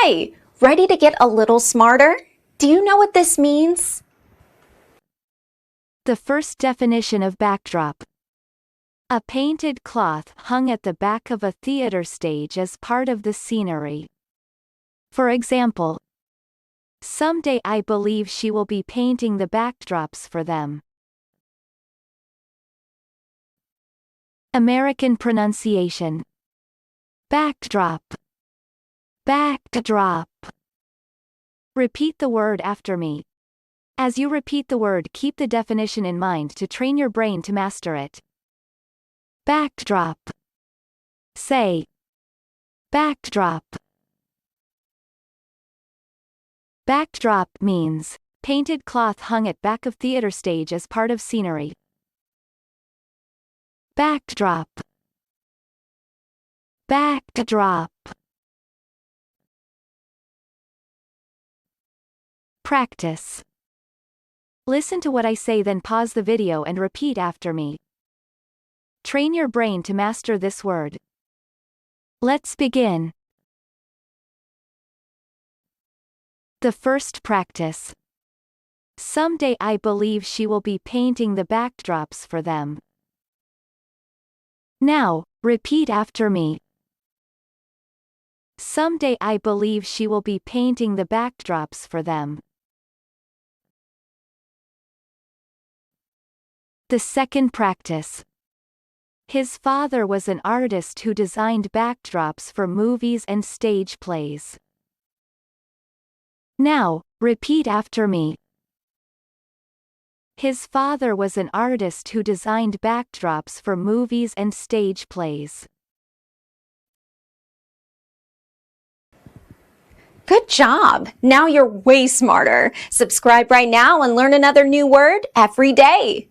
Hi, ready to get a little smarter? Do you know what this means? The first definition of backdrop. A painted cloth hung at the back of a theater stage as part of the scenery. For example, someday I believe she will be painting the backdrops for them. American pronunciation. Backdrop. Backdrop. Repeat the word after me. As you repeat the word, keep the definition in mind to train your brain to master it. Backdrop. Say. Backdrop. Backdrop means painted cloth hung at back of theater stage as part of scenery. Backdrop. Backdrop. Practice. Listen to what I say, then pause the video and repeat after me. Train your brain to master this word. Let's begin. The first practice. Someday I believe she will be painting the backdrops for them. Now, repeat after me. Someday I believe she will be painting the backdrops for them. The second practice. His father was an artist who designed backdrops for movies and stage plays. Now, repeat after me. His father was an artist who designed backdrops for movies and stage plays. Good job! Now you're way smarter. Subscribe right now and learn another new word every day.